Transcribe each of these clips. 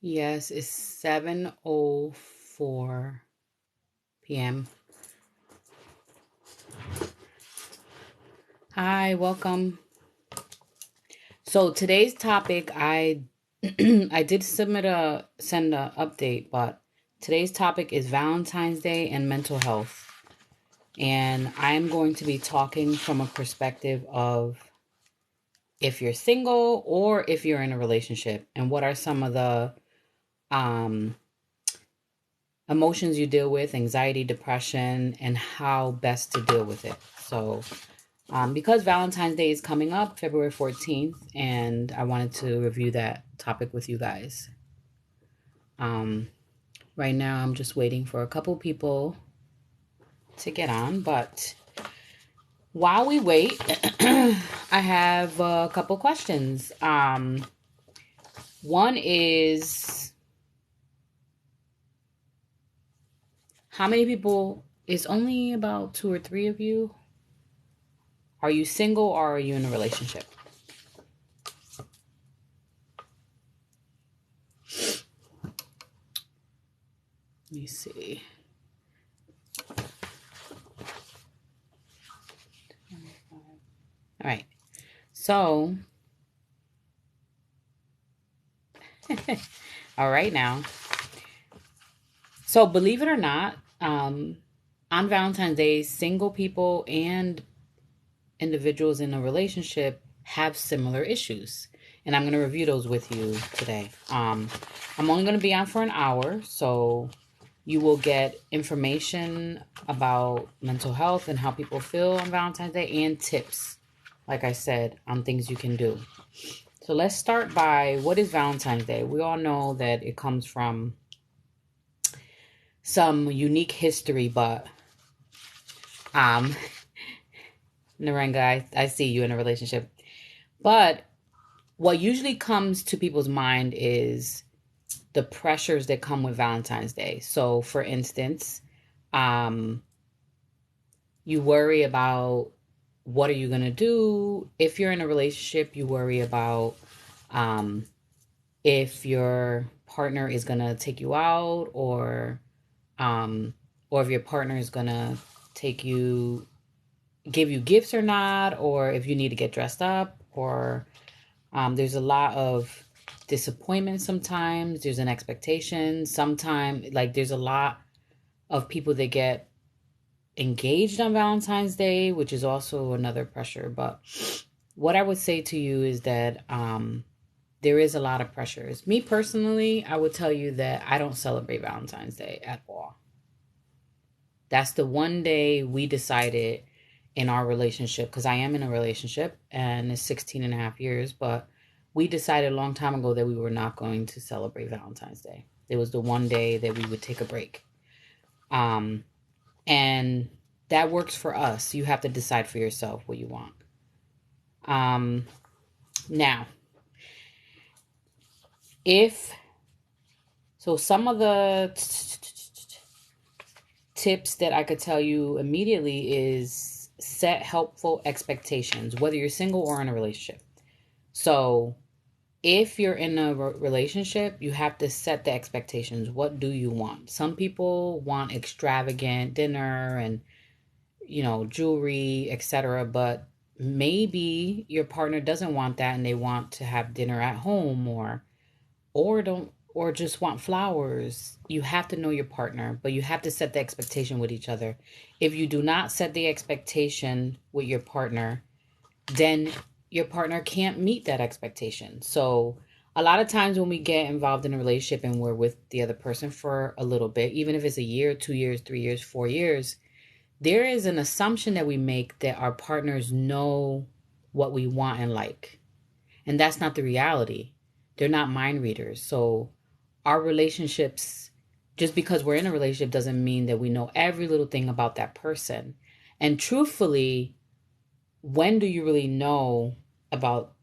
Yes, it's 7:04 p.m. Hi, welcome. So today's topic, I I did send a update, but today's topic is Valentine's Day and mental health. And I'm going to be talking from a perspective of if you're single or if you're in a relationship, and what are some of the um emotions you deal with, anxiety, depression, and how best to deal with it. So, because Valentine's Day is coming up, February 14th, and I wanted to review that topic with you guys. Um, right now, I'm just waiting for a couple people to get on, but while we wait, I have a couple questions. One is how many people, is only about two or three of you? Are you single or are you in a relationship? Let me see. All right. So, all right now. So, believe it or not, on Valentine's Day, single people and individuals in a relationship have similar issues. And I'm going to review those with you today. I'm only going to be on for an hour. So, you will get information about mental health and how people feel on Valentine's Day and tips, like I said, on things you can do. So let's start by, what is Valentine's Day? We all know that it comes from some unique history, but um Naranga, I see you in a relationship. But what usually comes to people's mind is the pressures that come with Valentine's Day. So for instance, um you worry about what are you going to do if you're in a relationship. You worry about um if your partner is going to take you out, um or if your partner is going to take you give you gifts or not, or if you need to get dressed up, or there's a lot of disappointment. Sometimes there's an expectation. Sometimes, like, there's a lot of people that get engaged on Valentine's Day, which is also another pressure. But what I would say to you is that there is a lot of pressures. Me personally, I would tell you that I don't celebrate Valentine's Day at all. That's the one day we decided in our relationship, because I am in a relationship and it's 16 and a half years, but we decided a long time ago that we were not going to celebrate Valentine's Day. It was the one day that we would take a break. Um, and that works for us. You have to decide for yourself what you want. Um, now, if so, some of the tips that I could tell you immediately is set helpful expectations, whether you're single or in a relationship. So, if you're in a relationship, you have to set the expectations. What do you want? Some people want extravagant dinner and, jewelry, etc. But maybe your partner doesn't want that and they want to have dinner at home, or don't, or just want flowers. You have to know your partner, but you have to set the expectation with each other. If you do not set the expectation with your partner, then your partner can't meet that expectation. So a lot of times when we get involved in a relationship and we're with the other person for a little bit, even if it's a year, 2 years, 3 years, 4 years, there is an assumption that we make that our partners know what we want and like. And that's not the reality. They're not mind readers. So our relationships, just because we're in a relationship doesn't mean that we know every little thing about that person. And truthfully, when do you really know about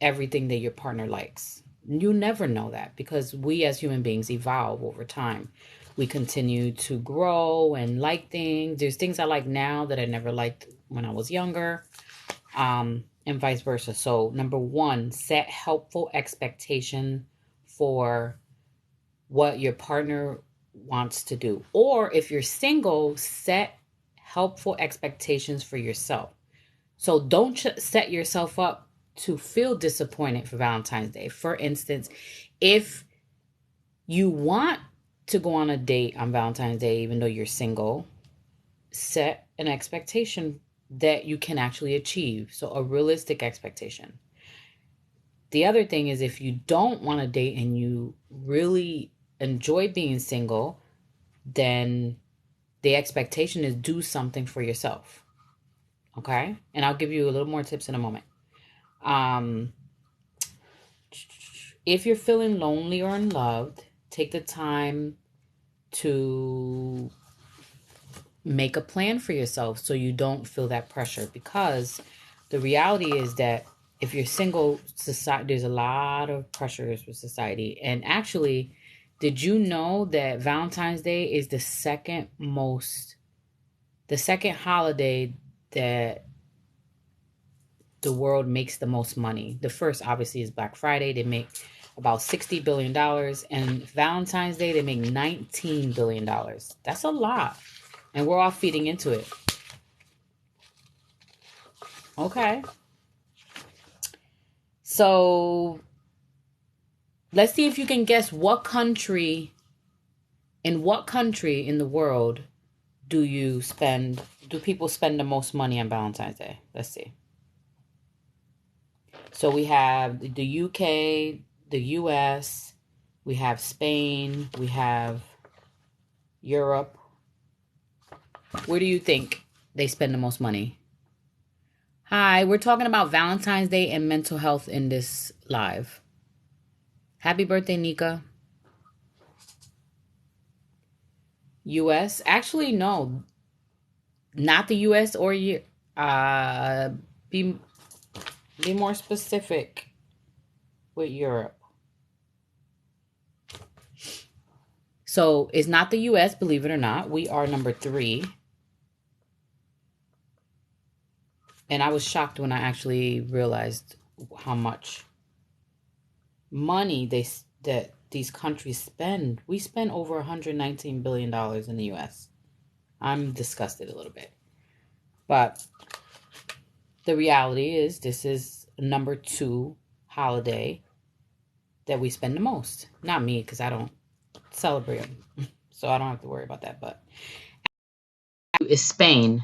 everything that your partner likes? You never know that, because we as human beings evolve over time. We continue to grow and like things. There's things I like now that I never liked when I was younger, and vice versa. So, number one, set helpful expectation for what your partner wants to do. Or if you're single, set helpful expectations for yourself. So don't set yourself up to feel disappointed for Valentine's Day. For instance, if you want to go on a date on Valentine's Day, even though you're single, set an expectation that you can actually achieve. So a realistic expectation. The other thing is, if you don't want to date and you really enjoy being single, then the expectation is do something for yourself. Okay? And I'll give you a little more tips in a moment. If you're feeling lonely or unloved, take the time to make a plan for yourself so you don't feel that pressure, because the reality is that if you're single, society, there's a lot of pressures with society. And actually, did you know that Valentine's Day is the second holiday that the world makes the most money? The first, obviously, is Black Friday. They make about $60 billion. And Valentine's Day, they make $19 billion. That's a lot. And we're all feeding into it. Okay. So let's see if you can guess in what country in the world do people spend the most money on Valentine's Day? Let's see. So we have the UK, the US, we have Spain, we have Europe. Where do you think they spend the most money? Hi, we're talking about Valentine's Day and mental health in this live. Happy birthday, Nika. US? Actually, no. Not the US or be more specific with Europe. So it's not the US, believe it or not. We are number 3. And I was shocked when I actually realized how much money that these countries spend. We spend over $119 billion in the US. I'm disgusted a little bit. But the reality is this is number 2 holiday that we spend the most. Not me, because I don't celebrate them. So I don't have to worry about that. But is Spain.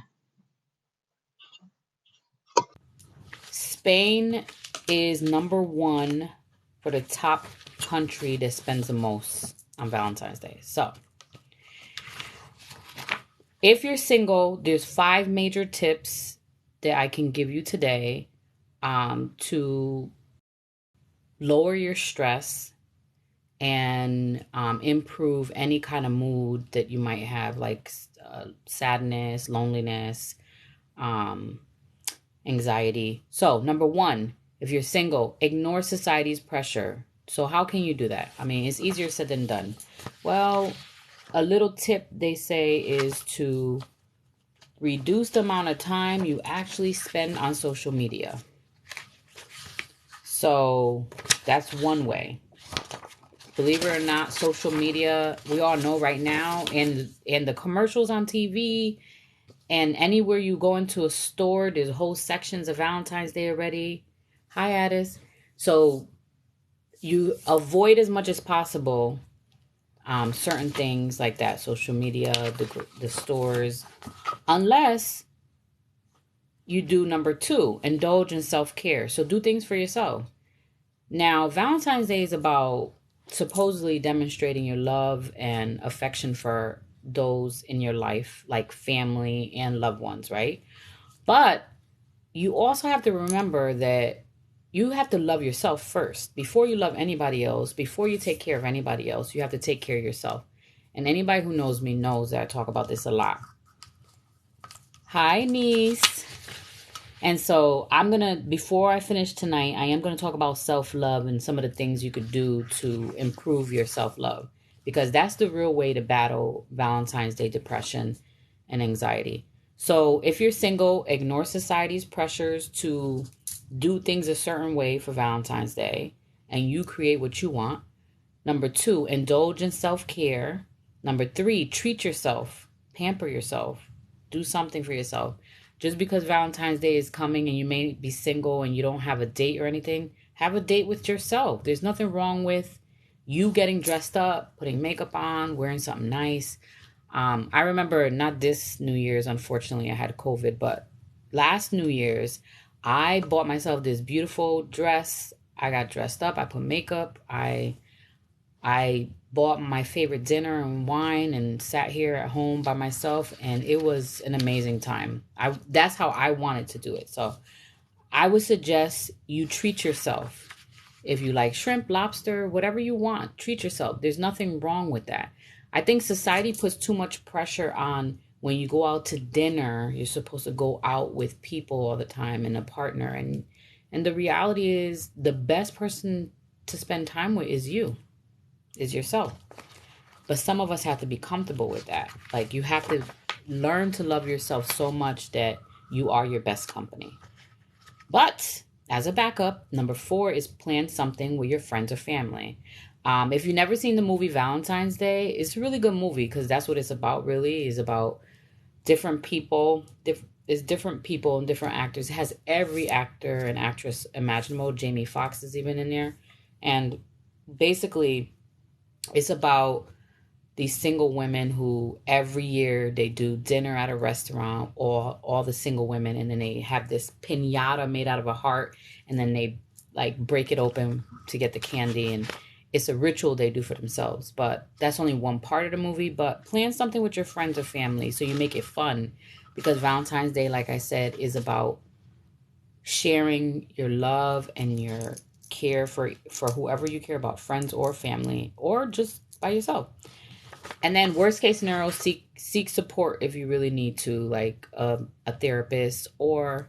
Spain is number 1 for the top country that spends the most on Valentine's Day. So if you're single, there's 5 major tips that I can give you today to lower your stress and improve any kind of mood that you might have, like sadness, loneliness, anxiety. So, number 1, if you're single, ignore society's pressure. So how can you do that? I mean, it's easier said than done. Well, a little tip they say is to reduce the amount of time you actually spend on social media. So that's one way. Believe it or not, social media, we all know right now, and the commercials on TV and anywhere you go into a store, there's whole sections of Valentine's Day already. Hi, Addis. So you avoid as much as possible certain things like that, social media, the stores, unless you do number 2, indulge in self-care. So do things for yourself. Now, Valentine's Day is about supposedly demonstrating your love and affection for those in your life, like family and loved ones, right? But you also have to remember that you have to love yourself first. Before you love anybody else, before you take care of anybody else, you have to take care of yourself. And anybody who knows me knows that I talk about this a lot. Hi, niece. And so before I finish tonight, I am going to talk about self-love and some of the things you could do to improve your self-love, because that's the real way to battle Valentine's Day depression and anxiety. So if you're single, ignore society's pressures to do things a certain way for Valentine's Day and you create what you want. Number 2, indulge in self-care. Number 3, treat yourself, pamper yourself, do something for yourself. Just because Valentine's Day is coming and you may be single and you don't have a date or anything, have a date with yourself. There's nothing wrong with you getting dressed up, putting makeup on, wearing something nice. I remember not this New Year's, unfortunately, I had COVID, but last New Year's, I bought myself this beautiful dress. I got dressed up. I put makeup. I bought my favorite dinner and wine and sat here at home by myself, and it was an amazing time. That's how I wanted to do it. So I would suggest you treat yourself. If you like shrimp, lobster, whatever you want, treat yourself. There's nothing wrong with that. I think society puts too much pressure on when you go out to dinner, you're supposed to go out with people all the time and a partner. And the reality is the best person to spend time with is yourself. But some of us have to be comfortable with that. Like, you have to learn to love yourself so much that you are your best company. But as a backup, number 4 is plan something with your friends or family. If you've never seen the movie Valentine's Day, it's a really good movie because that's what it's about, really. It's about different people. It's different people and different actors. It has every actor and actress imaginable. Jamie Foxx is even in there. And basically, it's about these single women who every year they do dinner at a restaurant, or all the single women, and then they have this piñata made out of a heart, and then they like break it open to get the candy, and it's a ritual they do for themselves. But that's only one part of the movie. But plan something with your friends or family so you make it fun, because Valentine's Day, like I said, is about sharing your love and your care for whoever you care about, friends or family, or just by yourself. And then worst case scenario, seek support if you really need to, like a therapist or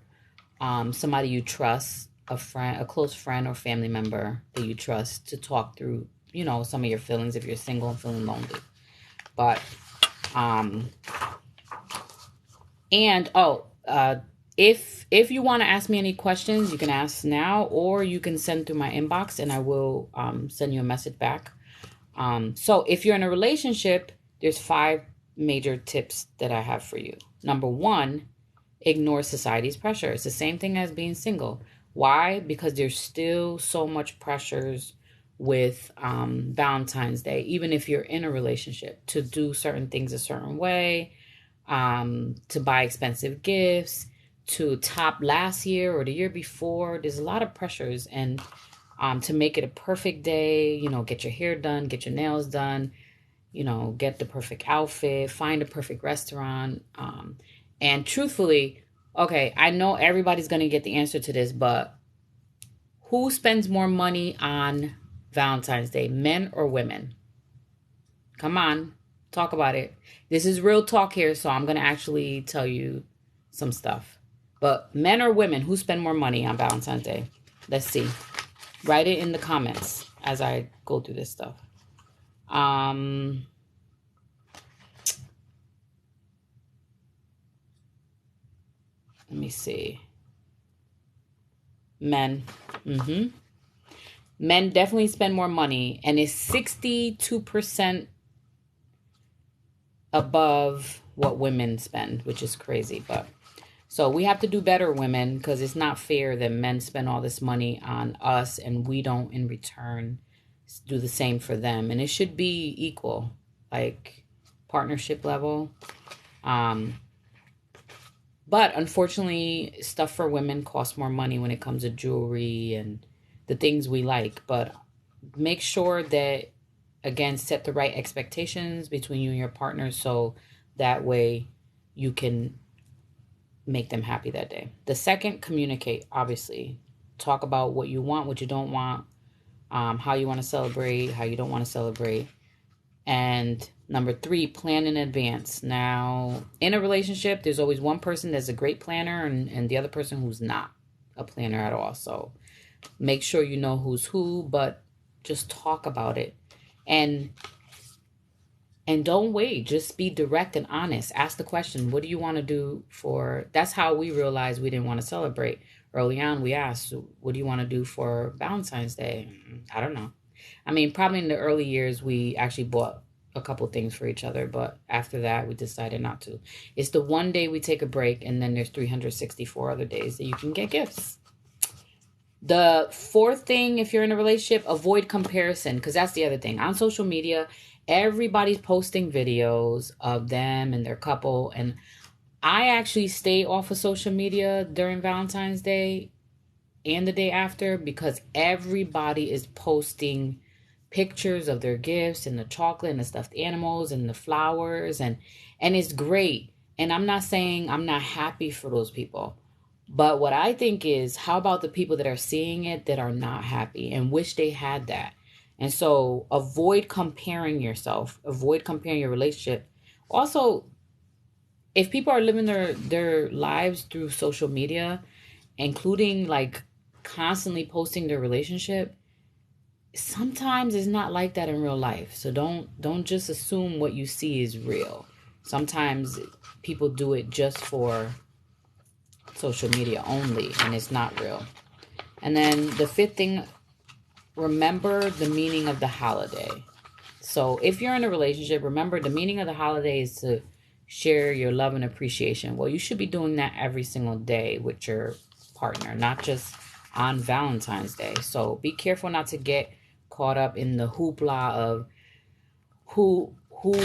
somebody you trust, a close friend or family member that you trust to talk through, some of your feelings if you're single and feeling lonely. But if you want to ask me any questions, you can ask now, or you can send through my inbox and I will send you a message back. So if you're in a relationship, there's 5 major tips that I have for you. Number 1, ignore society's pressure. It's the same thing as being single. Why? Because there's still so much pressures with Valentine's Day, even if you're in a relationship, to do certain things a certain way, to buy expensive gifts, to top last year or the year before. There's a lot of pressures, and to make it a perfect day, get your hair done, get your nails done, get the perfect outfit, find a perfect restaurant. And truthfully, okay, I know everybody's going to get the answer to this, but who spends more money on Valentine's Day, men or women? Come on, talk about it. This is real talk here, so I'm going to actually tell you some stuff. But men or women, who spend more money on Valentine's Day? Let's see. Write it in the comments as I go through this stuff. Let me see. Men. Men definitely spend more money, and it's 62% above what women spend, which is crazy. But so we have to do better, women, because it's not fair that men spend all this money on us and we don't in return do the same for them. And it should be equal, like partnership level. But unfortunately, stuff for women costs more money when it comes to jewelry and the things we like. But make sure that, again, set the right expectations between you and your partner, so that way you can make them happy that day. The second, communicate, obviously. Talk about what you want, what you don't want, how you want to celebrate, how you don't want to celebrate. And number 3, plan in advance. Now, in a relationship, there's always one person that's a great planner and the other person who's not a planner at all. So make sure you know who's who, but just talk about it. And don't wait. Just be direct and honest. Ask the question, what do you want to do for... That's how we realized we didn't want to celebrate. Early on, we asked, what do you want to do for Valentine's Day? I don't know. I mean, probably in the early years, we actually bought a couple things for each other. But after that, we decided not to. It's the one day we take a break, and then there's 364 other days that you can get gifts. The 4th thing, if you're in a relationship, avoid comparison. Because that's the other thing. On social media, everybody's posting videos of them and their couple. And I actually stay off of social media during Valentine's Day and the day after because everybody is posting pictures of their gifts and the chocolate and the stuffed animals and the flowers. And it's great. And I'm not saying I'm not happy for those people. But what I think is, how about the people that are seeing it that are not happy and wish they had that? And so avoid comparing yourself. Avoid comparing your relationship. Also, if people are living their lives through social media, including like constantly posting their relationship, sometimes it's not like that in real life. So don't just assume what you see is real. Sometimes people do it just for social media only, and it's not real. And then the 5th thing, remember the meaning of the holiday. So if you're in a relationship, remember the meaning of the holiday is to share your love and appreciation. Well, you should be doing that every single day with your partner, not just on Valentine's Day. So be careful not to get caught up in the hoopla of who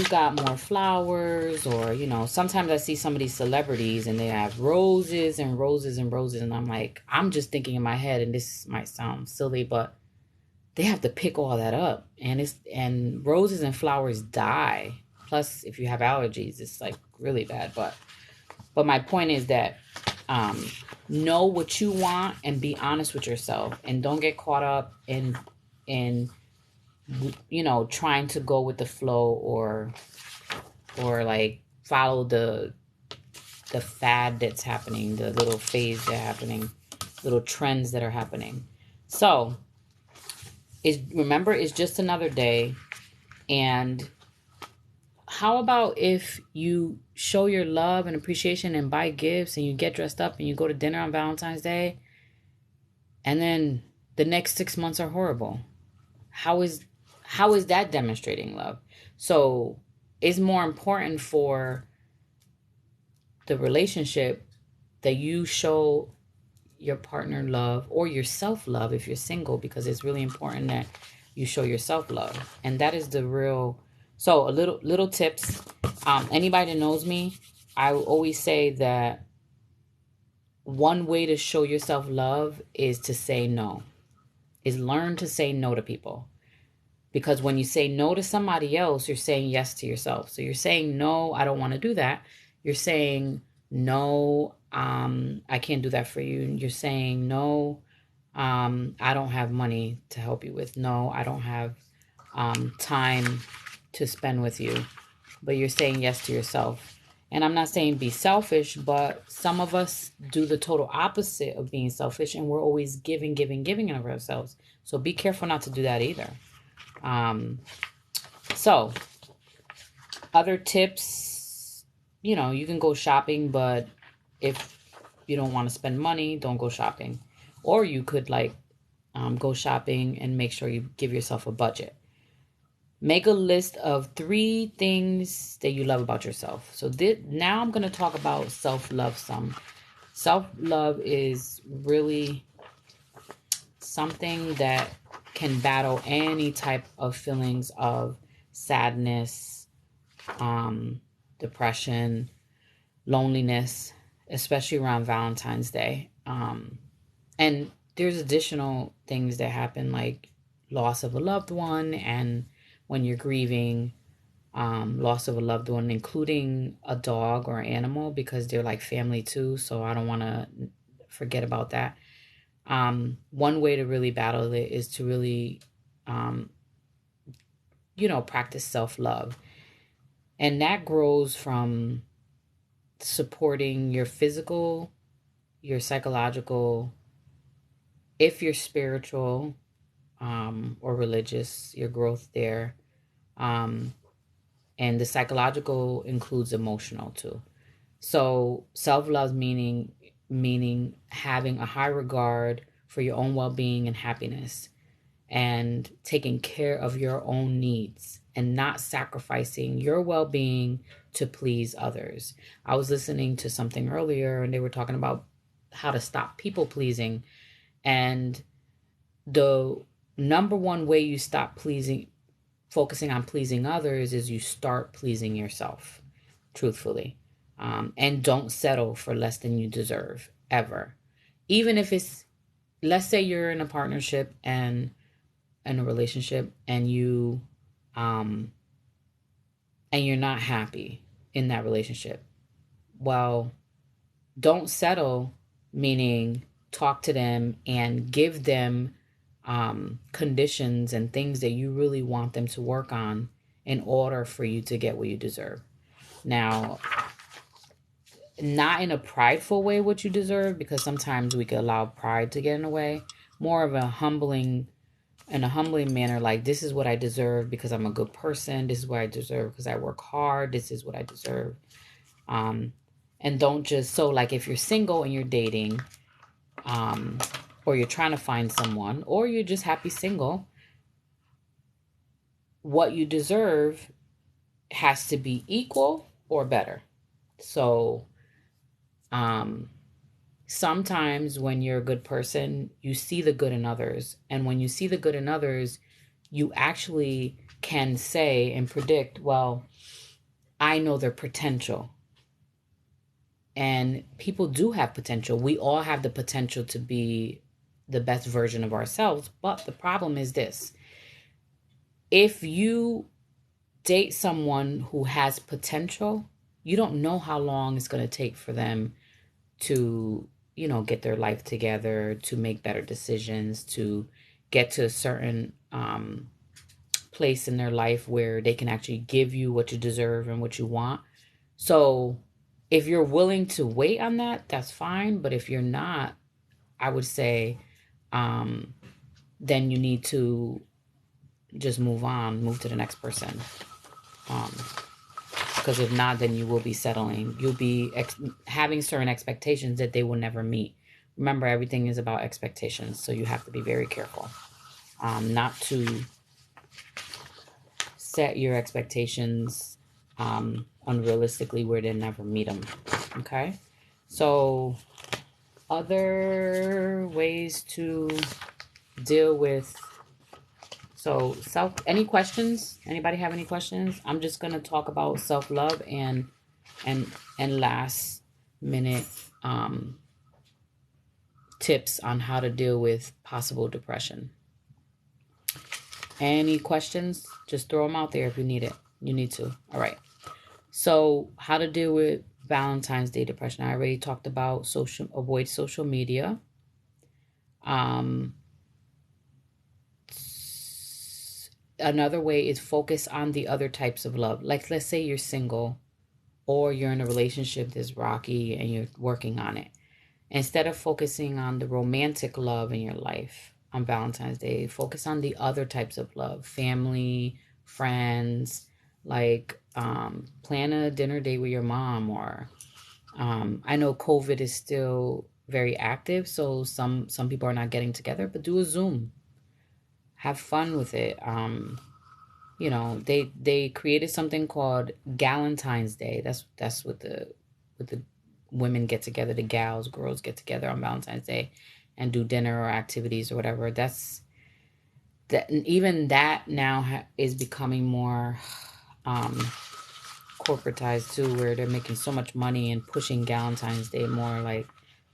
got more flowers, or, you know, sometimes I see some of these celebrities and they have roses and roses and roses, and I'm like, I'm just thinking in my head, and this might sound silly, but they have to pick all that up, and roses and flowers die. Plus, if you have allergies, it's like really bad. But my point is that know what you want and be honest with yourself, and don't get caught up in you know, trying to go with the flow or like follow the fad that's happening, the little phase that's happening, little trends that are happening. So remember, it's just another day. And how about if you show your love and appreciation and buy gifts and you get dressed up and you go to dinner on Valentine's Day, and then the next 6 months are horrible? How is that demonstrating love? So it's more important for the relationship that you show your partner love, or yourself love if you're single, because it's really important that you show yourself love. And that is the real... So a little tips. Anybody that knows me, I always say that one way to show yourself love is to say no. Is learn to say no to people. Because when you say no to somebody else, you're saying yes to yourself. So you're saying, no, I don't want to do that. You're saying, no, I can't do that for you. And you're saying, no, I don't have money to help you with. No, I don't have time to spend with you. But you're saying yes to yourself. And I'm not saying be selfish, but some of us do the total opposite of being selfish, and we're always giving of ourselves. So be careful not to do that either. So other tips, you know, you can go shopping, but if you don't want to spend money, don't go shopping. Or you could go shopping and make sure you give yourself a budget. Make a list of 3 things that you love about yourself. So now I'm going to talk about self-love some. Self-love is really something that can battle any type of feelings of sadness, depression, loneliness, especially around Valentine's Day. And there's additional things that happen, like loss of a loved one, and when you're grieving loss of a loved one, including a dog or animal, because they're like family too. So I don't want to forget about that. One way to really battle it is to really practice self-love. And that grows from supporting your physical, your psychological, if you're spiritual, or religious, your growth there. Um, and the psychological includes emotional too. So self-love meaning having a high regard for your own well-being and happiness, and taking care of your own needs and not sacrificing your well-being to please others. I was listening to something earlier and they were talking about how to stop people pleasing, and the number one way you stop focusing on pleasing others is you start pleasing yourself, truthfully. And don't settle for less than you deserve, ever. Even if it's, let's say you're in a partnership and in a relationship, and um you're not happy in that relationship. Well, don't settle, meaning talk to them and give them conditions and things that you really want them to work on in order for you to get what you deserve. Now, not in a prideful way what you deserve, because sometimes we could allow pride to get in the way. More of a humbling, in a humbling manner, like, this is what I deserve because I'm a good person. This is what I deserve because I work hard. This is what I deserve. And don't just, so like if you're single and you're dating, or you're trying to find someone, or you're just happy single, what you deserve has to be equal or better. So sometimes when you're a good person, you see the good in others. And when you see the good in others, you actually can say and predict, well, I know their potential. And people do have potential. We all have the potential to be the best version of ourselves. But the problem is this: if you date someone who has potential, you don't know how long it's going to take for them to, get their life together, to make better decisions, to get to a certain place in their life where they can actually give you what you deserve and what you want. So if you're willing to wait on that, that's fine. But if you're not, I would say, then you need to just move on, move to the next person. Because if not, then you will be settling. You'll be having certain expectations that they will never meet. Remember, everything is about expectations. So you have to be very careful not to set your expectations unrealistically where they never meet them. Okay? So other ways to deal with, any questions? Anybody have any questions? I'm just gonna talk about self-love and last minute tips on how to deal with possible depression. Any questions? Just throw them out there if you need it. You need to. All right. So how to deal with Valentine's Day depression. I already talked about avoid social media. Another way is focus on the other types of love. Like, let's say you're single or you're in a relationship that's rocky and you're working on it. Instead of focusing on the romantic love in your life on Valentine's Day, focus on the other types of love, family, friends, like plan a dinner date with your mom, or I know COVID is still very active, so some people are not getting together, but do a Zoom. Have fun with it. They created something called Valentines Day. That's what the women get together, the girls get together on Valentine's Day and do dinner or activities or whatever. Even that now is becoming more corporatized too, where they're making so much money and pushing Valentine's Day more like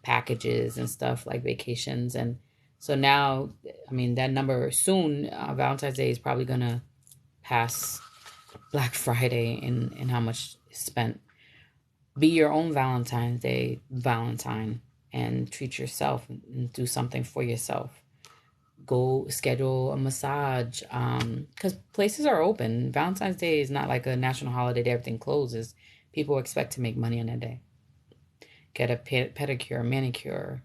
packages and stuff, like vacations. And so now, I mean, that number soon, Valentine's Day is probably gonna pass Black Friday in how much is spent. Be your own Valentine's Day Valentine and treat yourself and do something for yourself. Go schedule a massage. Because places are open. Valentine's Day is not like a national holiday that everything closes. People expect to make money on that day. Get a pedicure, manicure,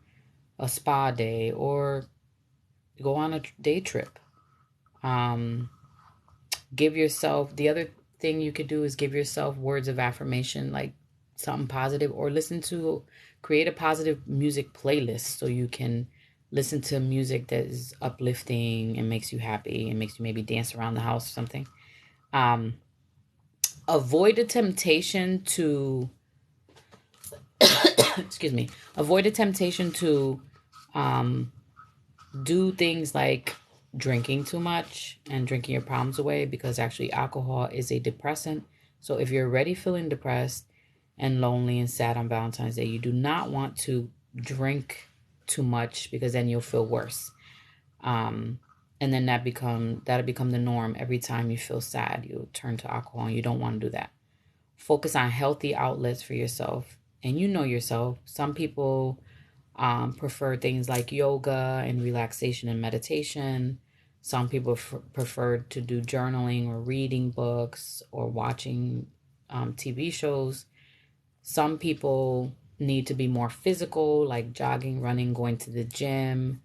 a spa day, or go on a day trip. Um, Give yourself, the other thing you could do is give yourself words of affirmation, like something positive, or create a positive music playlist so you can listen to music that is uplifting and makes you happy and makes you maybe dance around the house or something. Um, Avoid the temptation to, excuse me, avoid the temptation to um, do things like drinking too much and drinking your problems away, because actually alcohol is a depressant. So if you're already feeling depressed and lonely and sad on Valentine's Day, you do not want to drink too much, because then you'll feel worse. And then that'll become the norm. Every time you feel sad, you'll turn to alcohol, and you don't want to do that. Focus on healthy outlets for yourself. And you know yourself. Some people prefer things like yoga and relaxation and meditation. Some people prefer to do journaling or reading books or watching TV shows. Some people need to be more physical, like jogging, running, going to the gym,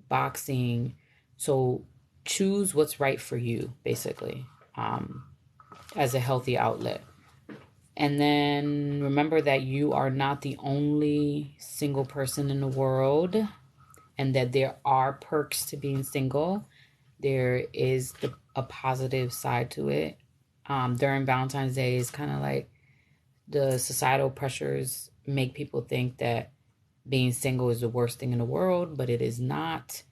boxing. So choose what's right for you, basically, as a healthy outlet. And then remember that you are not the only single person in the world, and that there are perks to being single. There is a positive side to it. During Valentine's Day, is kind of like the societal pressures make people think that being single is the worst thing in the world, but it is not.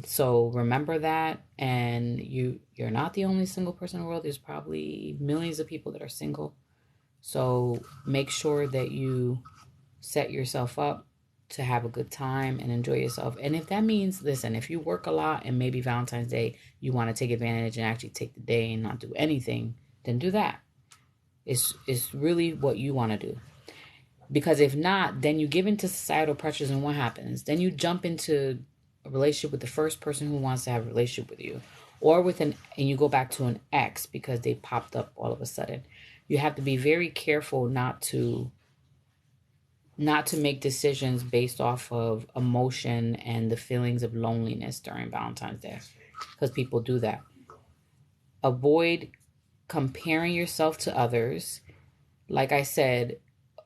So remember that, and you're not the only single person in the world. There's probably millions of people that are single. So make sure that you set yourself up to have a good time and enjoy yourself. And if that means, listen, if you work a lot and maybe Valentine's Day, you want to take advantage and actually take the day and not do anything, then do that. It's really what you want to do. Because if not, then you give into societal pressures, and what happens? Then you jump into a relationship with the first person who wants to have a relationship with you, or and you go back to an ex because they popped up all of a sudden. You have to be very careful not to make decisions based off of emotion and the feelings of loneliness during Valentine's Day, because people do that. Avoid comparing yourself to others. Like I said,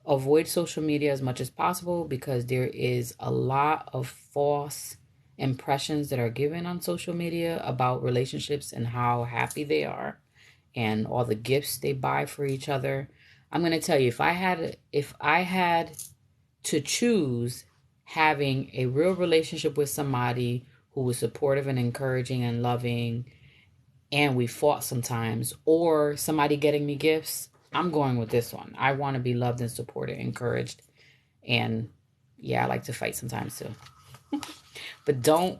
avoid social media as much as possible, because there is a lot of false impressions that are given on social media about relationships and how happy they are and all the gifts they buy for each other. I'm going to tell you, if I had to choose having a real relationship with somebody who was supportive and encouraging and loving, and we fought sometimes, or somebody getting me gifts, I'm going with this one. I want to be loved and supported, encouraged, and yeah, I like to fight sometimes too. But don't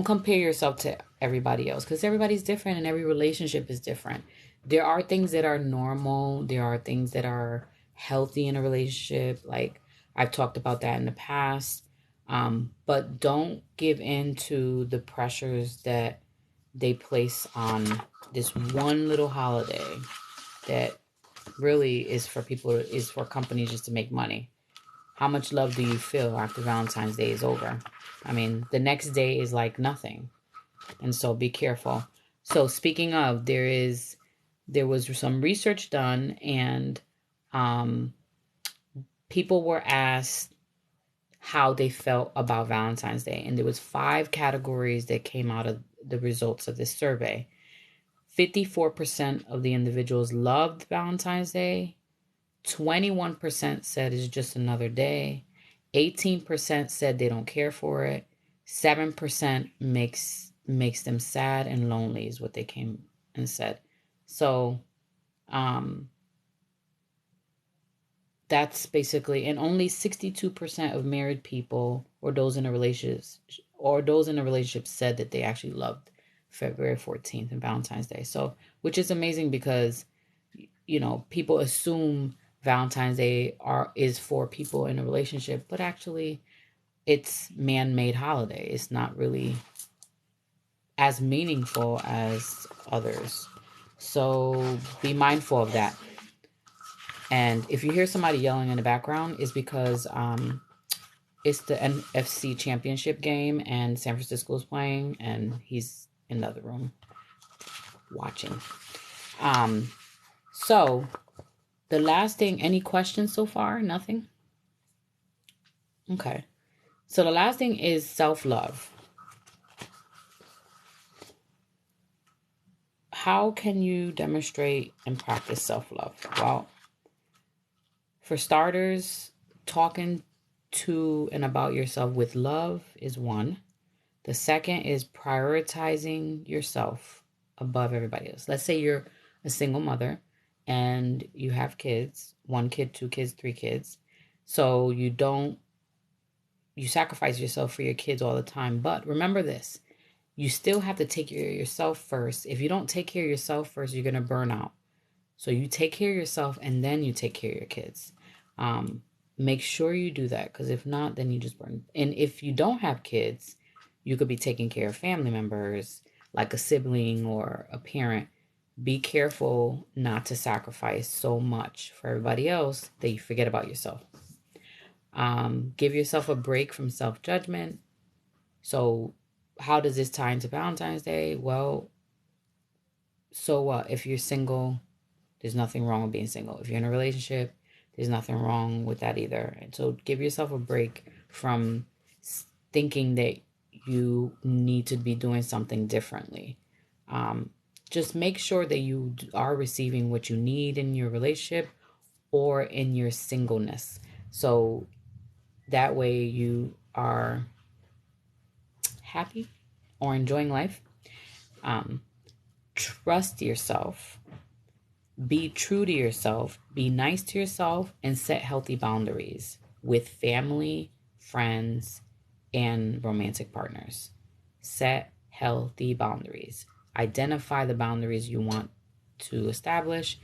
compare yourself to everybody else, because everybody's different and every relationship is different. There are things that are normal. There are things that are healthy in a relationship. Like I've talked about that in the past. But don't give in to the pressures that they place on this one little holiday that really is for companies just to make money. How much love do you feel after Valentine's Day is over? I mean, the next day is like nothing. And so be careful. So speaking of, there was some research done, and people were asked how they felt about Valentine's Day. And there was 5 categories that came out of the results of this survey. 54% of the individuals loved Valentine's Day. 21% said it's just another day. 18% said they don't care for it. 7% makes them sad and lonely is what they came and said. So that's basically, and only 62% of married people or those in a relationship said that they actually loved February 14th and Valentine's Day. So, which is amazing, because people assume Valentine's Day is for people in a relationship, but actually it's man-made holiday. It's not really as meaningful as others. So be mindful of that. And if you hear somebody yelling in the background, it's because it's the NFC championship game and San Francisco is playing, and he's in the other room watching. So the last thing, any questions so far? Nothing? Okay. So the last thing is self-love. How can you demonstrate and practice self-love? Well, for starters, talking to and about yourself with love is one. The second is prioritizing yourself above everybody else. Let's say you're a single mother and you have kids, 1 kid, 2 kids, 3 kids. So you sacrifice yourself for your kids all the time. But remember this, you still have to take care of yourself first. If you don't take care of yourself first, you're going to burn out. So you take care of yourself and then you take care of your kids. Make sure you do that, because if not, then you just burn. And if you don't have kids, you could be taking care of family members, like a sibling or a parent. Be careful not to sacrifice so much for everybody else that you forget about yourself. Give yourself a break from self-judgment. So how does this tie into Valentine's Day? Well, so what? If you're single, there's nothing wrong with being single. If you're in a relationship, there's nothing wrong with that either. And so give yourself a break from thinking that you need to be doing something differently. Just make sure that you are receiving what you need in your relationship or in your singleness. So that way you are happy or enjoying life. Trust yourself. Be true to yourself. Be nice to yourself and set healthy boundaries with family, friends, and romantic partners. Set healthy boundaries. Identify the boundaries you want to establish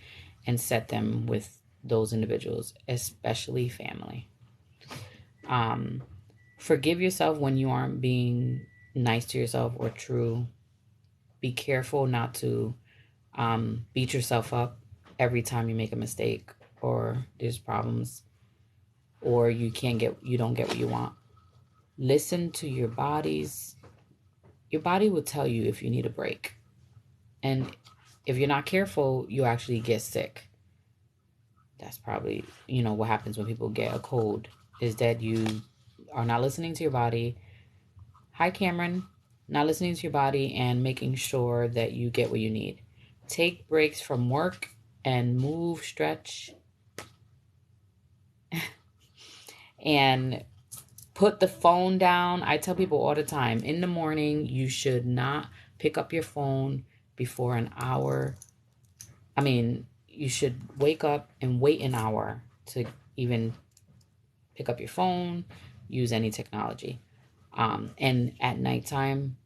and set them with those individuals, especially family. Forgive yourself when you aren't being nice to yourself or true. Be careful not to beat yourself up every time you make a mistake or there's problems or you don't get what you want. Listen to your bodies. Your body will tell you if you need a break. And if you're not careful, you actually get sick. That's probably, what happens when people get a cold, is that you are not listening to your body. Hi, Cameron. Not listening to your body and making sure that you get what you need. Take breaks from work and move, stretch, and put the phone down. I tell people all the time, in the morning, you should not pick up your phone before an hour. You should wake up and wait an hour to even pick up your phone, use any technology. And at nighttime,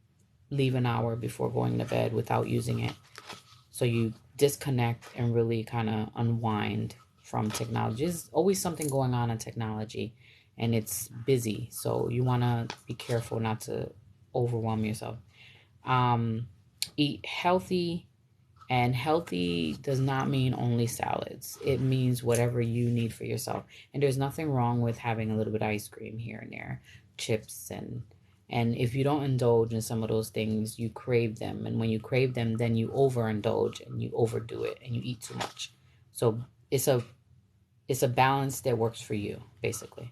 leave an hour before going to bed without using it. So you disconnect and really kind of unwind from technology. There's always something going on in technology and it's busy. So you want to be careful not to overwhelm yourself. Eat healthy, and healthy does not mean only salads. It means whatever you need for yourself. And there's nothing wrong with having a little bit of ice cream here and there, chips, and if you don't indulge in some of those things, you crave them. And when you crave them, then you overindulge and you overdo it and you eat too much. So it's a balance that works for you, basically.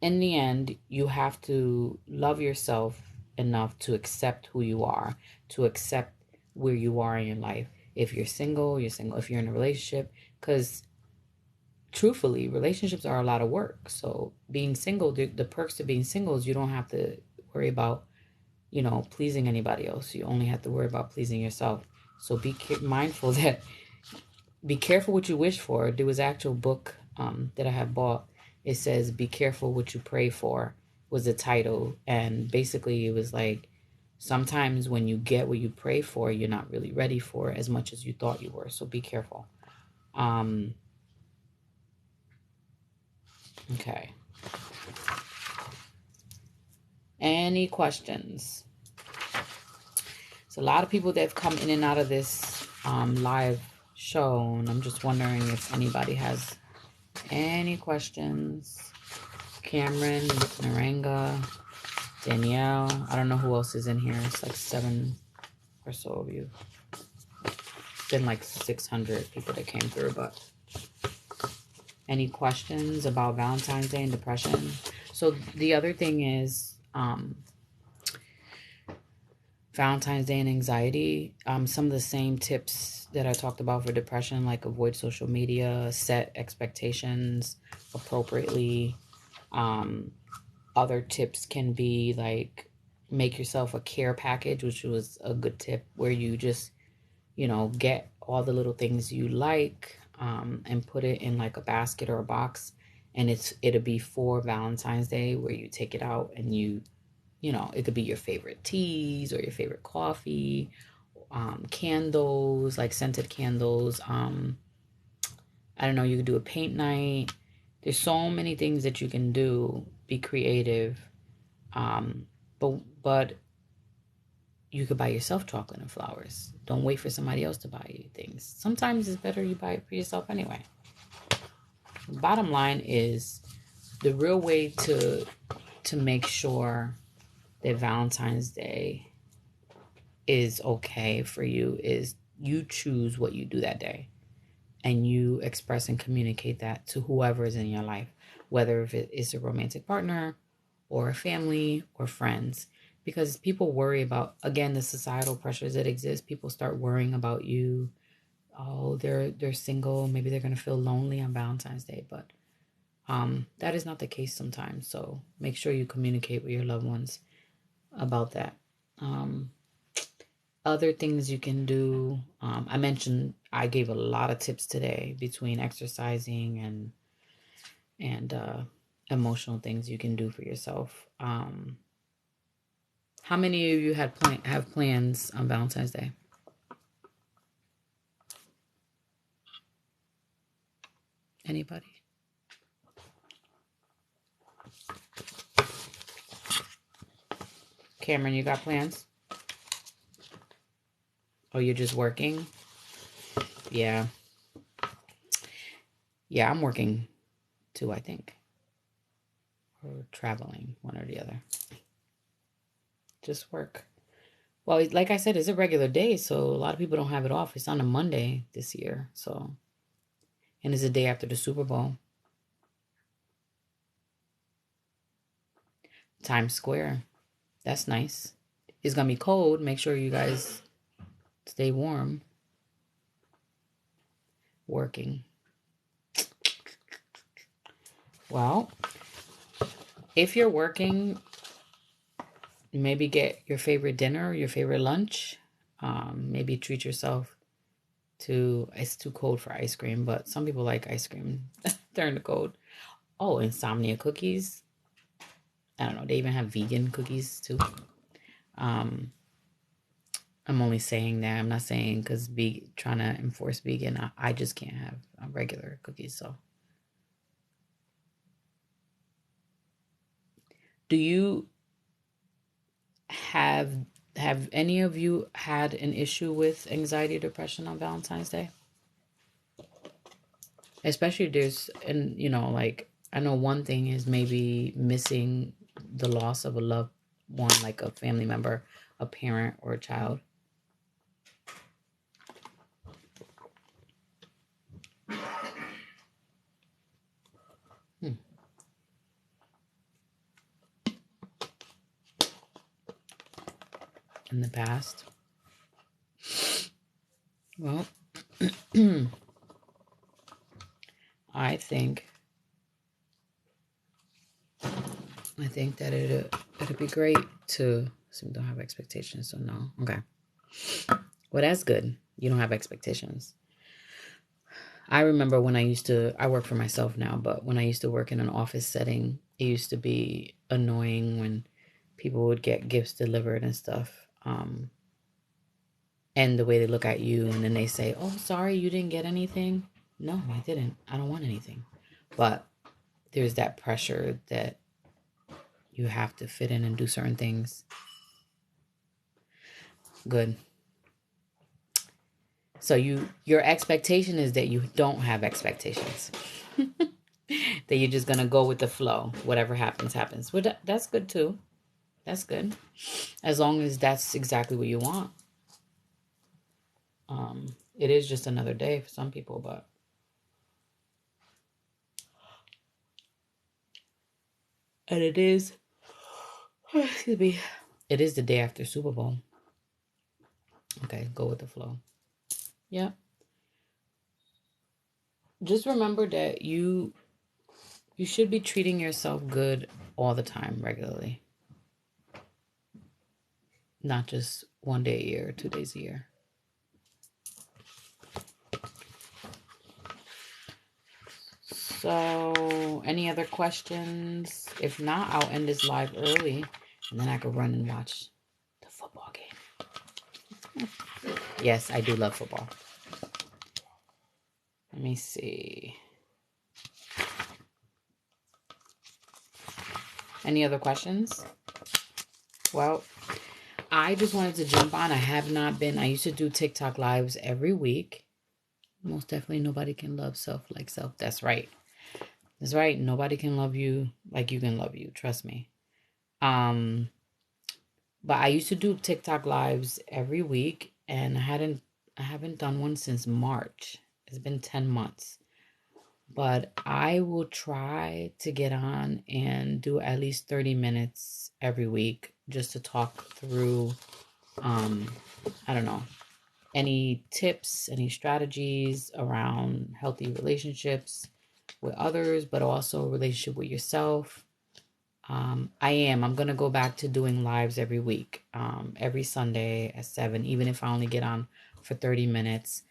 In the end, you have to love yourself enough to accept who you are, to accept where you are in your life. If you're single, you're single. If you're in a relationship, because truthfully, relationships are a lot of work. So being single, the perks to being single is you don't have to worry about, pleasing anybody else. You only have to worry about pleasing yourself. So be mindful that, be careful what you wish for. There was an actual book that I have bought. It says, "Be careful what you pray for," was the title. And basically it was like, sometimes when you get what you pray for, you're not really ready for it as much as you thought you were. So be careful. Okay. Any questions? So a lot of people that have come in and out of this live show, and I'm just wondering if anybody has any questions. Cameron, Naranga, Danielle. I don't know who else is in here. It's like 7 or so of you. It's been like 600 people that came through, but any questions about Valentine's Day and depression? So the other thing is Valentine's Day and anxiety. Some of the same tips that I talked about for depression, like avoid social media, set expectations appropriately. Other tips can be like make yourself a care package, which was a good tip, where you just, get all the little things you like and put it in like a basket or a box. And it'll be for Valentine's Day, where you take it out and it could be your favorite teas or your favorite coffee, candles, like scented candles. I don't know, you could do a paint night. There's so many things that you can do. Be creative. But you could buy yourself chocolate and flowers. Don't wait for somebody else to buy you things. Sometimes it's better you buy it for yourself anyway. The bottom line is the real way to make sure that Valentine's Day is okay for you is you choose what you do that day, and you express and communicate that to whoever is in your life, whether if it is a romantic partner or a family or friends. Because people worry about, again, the societal pressures that exist. People start worrying about you. Oh, they're single. Maybe they're going to feel lonely on Valentine's Day. But that is not the case sometimes. So make sure you communicate with your loved ones about that. Other things you can do. I gave a lot of tips today between exercising and emotional things you can do for yourself. How many of you have plans on Valentine's Day? Anybody? Cameron, you got plans? Oh, you're just working? Yeah. Yeah, I'm working too, I think. Or traveling, one or the other. Just work. Well, like I said, it's a regular day, so a lot of people don't have it off. It's on a Monday this year, so. And it's the day after the Super Bowl. Times Square. That's nice. It's going to be cold. Make sure you guys stay warm. Working. Well, if you're working, maybe get your favorite dinner, your favorite lunch. Maybe treat yourself to, it's too cold for ice cream, but some people like ice cream during the cold. Oh, insomnia cookies. I don't know. They even have vegan cookies too. I'm only saying that. I'm not saying because trying to enforce vegan. I just can't have regular cookies. So, do you have any of you had an issue with anxiety or depression on Valentine's Day? Especially like I know one thing is maybe missing the loss of a loved one, like a family member, a parent, or a child. In the past. Well, I think that it'd be great to. So don't have expectations, so no. Okay. Well, that's good. You don't have expectations. I remember when I work for myself now, but when I used to work in an office setting, it used to be annoying when people would get gifts delivered and stuff. And the way they look at you and then they say, oh, sorry, you didn't get anything. No, I didn't. I don't want anything. But there's that pressure that, you have to fit in and do certain things. Good. So your expectation is that you don't have expectations. That you're just going to go with the flow. Whatever happens, happens. Well, that's good too. That's good. As long as that's exactly what you want. It is just another day for some people, but and it is, excuse me, it is the day after Super Bowl. Okay, go with the flow. Yeah. Just remember that you should be treating yourself good all the time, regularly. Not just one day a year or 2 days a year. So, any other questions? If not, I'll end this live early and then I can run and watch the football game. Yes, I do love football. Let me see. Any other questions? Well, I just wanted to jump on. I have not been. I used to do TikTok lives every week. Most definitely nobody can love self like self. That's right. That's right. Nobody can love you like you can love you. Trust me. But I used to do TikTok lives every week, and I haven't done one since March. It's been 10 months. But I will try to get on and do at least 30 minutes every week just to talk through I don't know, any tips, any strategies around healthy relationships with others, but also a relationship with yourself. I'm going to go back to doing lives every week, every Sunday at 7, even if I only get on for 30 minutes,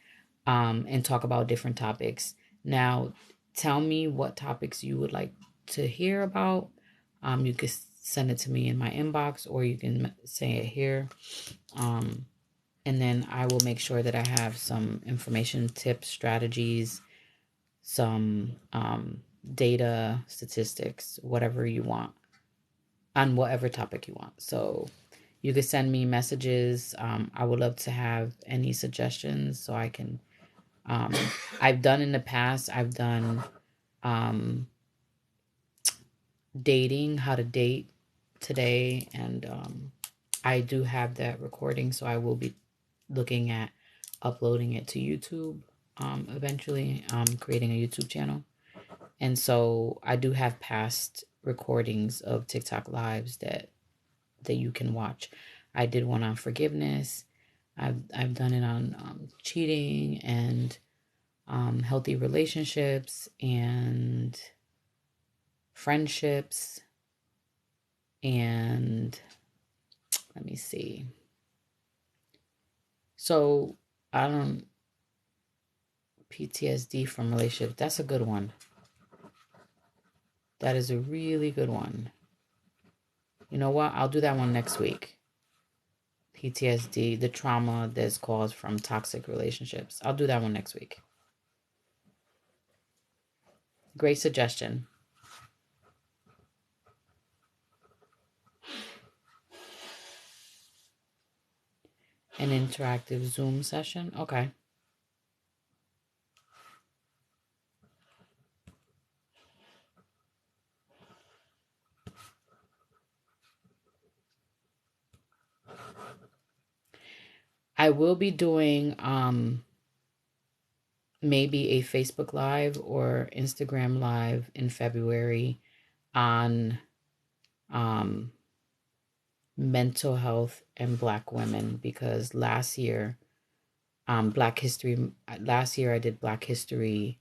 and talk about different topics. Now, tell me what topics you would like to hear about. You can send it to me in my inbox, or you can say it here. And then I will make sure that I have some information, tips, strategies, some data, statistics, whatever you want, on whatever topic you want. So you could send me messages. I would love to have any suggestions so I can. I've done in the past, I've done dating, how to date today. And I do have that recording, so I will be looking at uploading it to YouTube eventually, creating a YouTube channel. And so I do have past recordings of TikTok lives that you can watch. I did one on forgiveness. I've done it on cheating and healthy relationships and friendships, and let me see. So I don't PTSD from relationships. That's a good one. That is a really good one. You know what? I'll do that one next week. PTSD, the trauma that's caused from toxic relationships. I'll do that one next week. Great suggestion. An interactive Zoom session. Okay. I will be doing maybe a Facebook Live or Instagram Live in February on mental health and Black women, because last year last year I did Black history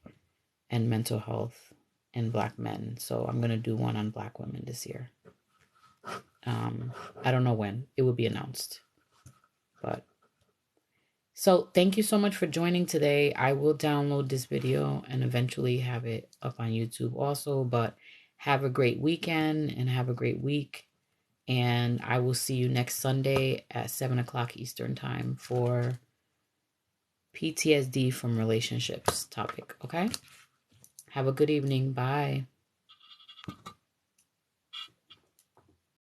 and mental health and Black men. So I'm going to do one on Black women this year. I don't know when it will be announced, but so thank you so much for joining today. I will download this video and eventually have it up on YouTube also, but have a great weekend and have a great week. And I will see you next Sunday at 7 o'clock Eastern time for PTSD from relationships topic. Okay. Have a good evening. Bye.